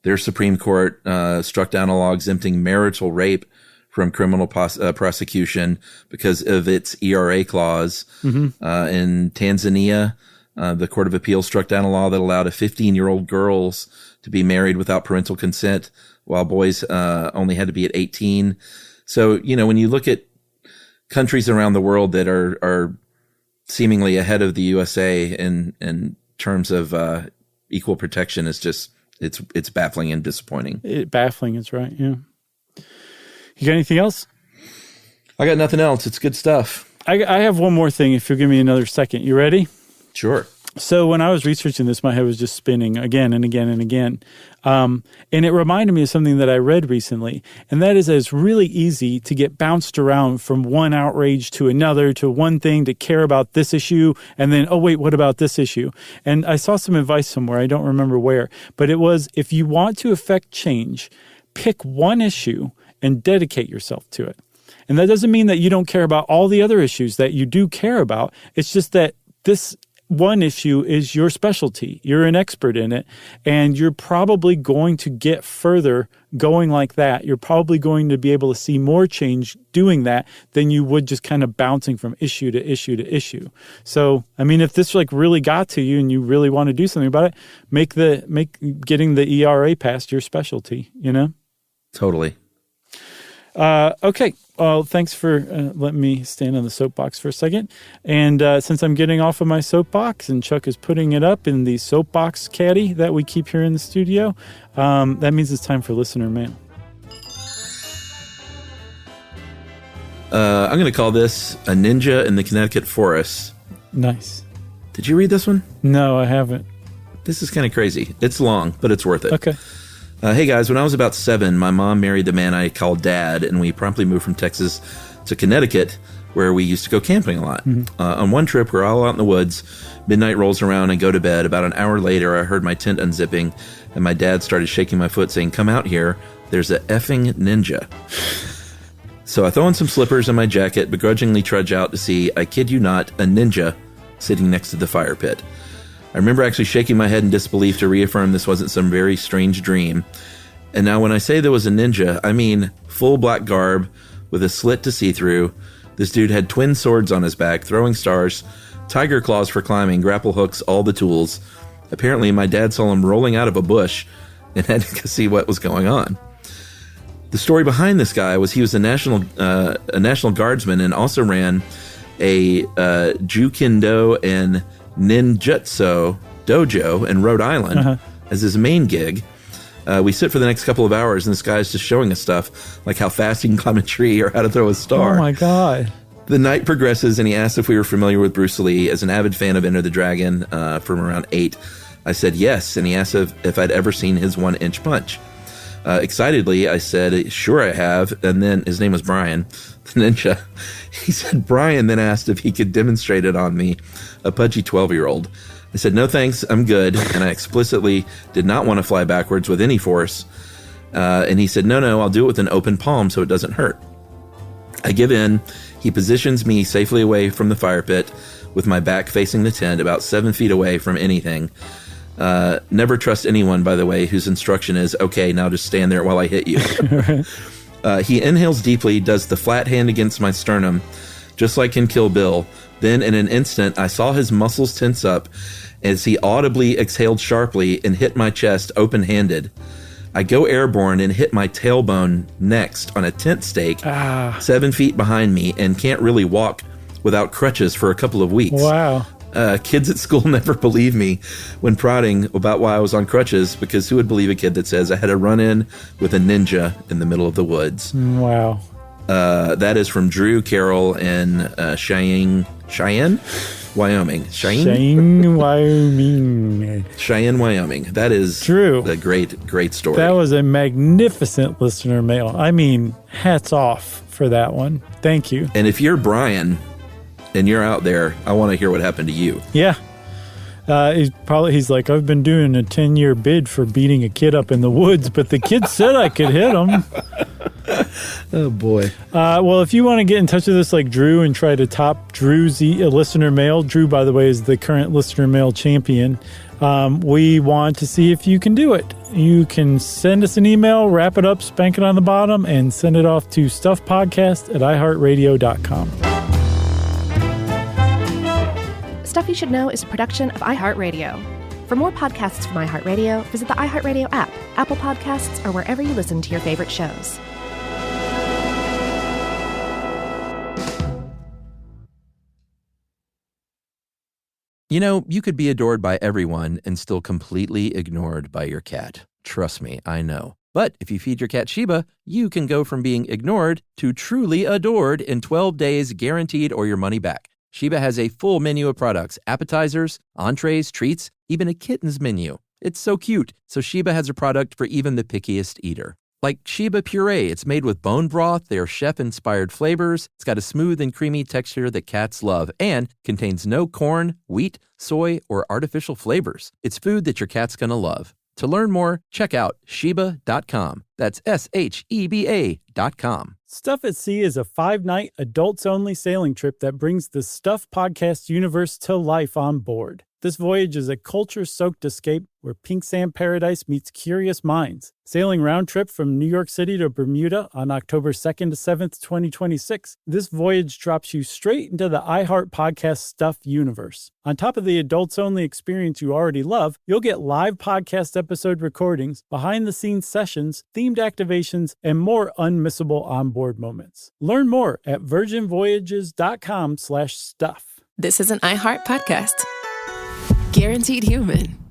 their Supreme Court struck down a law exempting marital rape from criminal prosecution because of its ERA clause. Mm-hmm. In Tanzania, the Court of Appeals struck down a law that allowed 15-year-old girls to be married without parental consent, while boys only had to be at 18. So, when you look at countries around the world that are seemingly ahead of the USA in terms of equal protection, is just it's baffling and disappointing. Baffling is right, yeah. You got anything else? I got nothing else. It's good stuff. I have one more thing if you'll give me another second. You ready? Sure. So when I was researching this, my head was just spinning again and again and again. And it reminded me of something that I read recently, and that is that it's really easy to get bounced around from one outrage to another, to one thing, to care about this issue, and then, oh, wait, what about this issue? And I saw some advice somewhere, I don't remember where, but it was, if you want to affect change, pick one issue and dedicate yourself to it. And that doesn't mean that you don't care about all the other issues that you do care about. It's just that this one issue is your specialty. You're an expert in it, and you're probably going to get further going like that. You're probably going to be able to see more change doing that than you would just kind of bouncing from issue to issue to issue. So, I mean, if this really got to you and you really want to do something about it, make getting the ERA passed your specialty, Totally. Okay. Well, thanks for letting me stand on the soapbox for a second. And since I'm getting off of my soapbox and Chuck is putting it up in the soapbox caddy that we keep here in the studio, that means it's time for listener mail. I'm going to call this A Ninja in the Connecticut Forest. Nice. Did you read this one? No, I haven't. This is kind of crazy. It's long, but it's worth it. Okay. Hey guys, when I was about 7, my mom married the man I called Dad, and we promptly moved from Texas to Connecticut, where we used to go camping a lot. Mm-hmm. On one trip, we're all out in the woods. Midnight rolls around and go to bed. About an hour later, I heard my tent unzipping, and my dad started shaking my foot, saying, "Come out here. There's a effing ninja." So I throw on some slippers and my jacket, begrudgingly trudge out to see, I kid you not, a ninja sitting next to the fire pit. I remember actually shaking my head in disbelief to reaffirm this wasn't some very strange dream. And now when I say there was a ninja, I mean full black garb with a slit to see through. This dude had twin swords on his back, throwing stars, tiger claws for climbing, grapple hooks, all the tools. Apparently my dad saw him rolling out of a bush and had to see what was going on. The story behind this guy was he was a National Guardsman and also ran a Jukendo and ninjutsu dojo in Rhode Island as his main gig. We sit for the next couple of hours, and this guy's just showing us stuff like how fast he can climb a tree or how to throw a star. Oh my God. The night progresses, and he asked if we were familiar with Bruce Lee. As an avid fan of Enter the Dragon from around 8, I said yes, and he asked if I'd ever seen his 1-inch punch. Excitedly, I said, sure I have. And then his name was Brian, the ninja. He said, Brian then asked if he could demonstrate it on me, a pudgy 12-year-old. I said, no thanks, I'm good. And I explicitly did not want to fly backwards with any force. And he said, no, I'll do it with an open palm so it doesn't hurt. I give in. He positions me safely away from the fire pit with my back facing the tent, about 7 feet away from anything. Never trust anyone, by the way, whose instruction is, okay, now just stand there while I hit you. He inhales deeply, does the flat hand against my sternum, just like in Kill Bill. Then in an instant, I saw his muscles tense up as he audibly exhaled sharply and hit my chest open-handed. I go airborne and hit my tailbone next on a tent stake 7 feet behind me and can't really walk without crutches for a couple of weeks. Wow. Kids at school never believe me when prodding about why I was on crutches, because who would believe a kid that says I had a run-in with a ninja in the middle of the woods? Wow. That is from Drew Carroll in Cheyenne, Wyoming. Cheyenne, Wyoming. Cheyenne, Wyoming. That is Drew. A great story. That was a magnificent listener mail. I mean, hats off for that one. Thank you. And if you're Brian and you're out there, I want to hear what happened to you. Yeah. He's like, I've been doing a 10-year bid for beating a kid up in the woods, but the kid said I could hit him. Oh, boy. Well, if you want to get in touch with us like Drew and try to top Drew's listener mail, Drew, by the way, is the current listener mail champion. We want to see if you can do it. You can send us an email, wrap it up, spank it on the bottom, and send it off to stuffpodcast@iheartradio.com. Stuff You Should Know is a production of iHeartRadio. For more podcasts from iHeartRadio, visit the iHeartRadio app, Apple Podcasts, or wherever you listen to your favorite shows. You know, you could be adored by everyone and still completely ignored by your cat. Trust me, I know. But if you feed your cat Sheba, you can go from being ignored to truly adored in 12 days, guaranteed, or your money back. Sheba has a full menu of products, appetizers, entrees, treats, even a kitten's menu. It's so cute, so Sheba has a product for even the pickiest eater. Like Sheba Puree, it's made with bone broth, their chef-inspired flavors. It's got a smooth and creamy texture that cats love and contains no corn, wheat, soy, or artificial flavors. It's food that your cat's gonna love. To learn more, check out Sheba.com. That's SHEBA.com. Stuff at Sea is a 5-night, adults-only sailing trip that brings the Stuff Podcast universe to life on board. This voyage is a culture-soaked escape where pink sand paradise meets curious minds. Sailing round trip from New York City to Bermuda on October 2nd to 7th, 2026, this voyage drops you straight into the iHeart Podcast Stuff universe. On top of the adults-only experience you already love, you'll get live podcast episode recordings, behind-the-scenes sessions, themed activations, and more unmissable onboard moments. Learn more at virginvoyages.com/stuff. This is an iHeart podcast. Guaranteed human.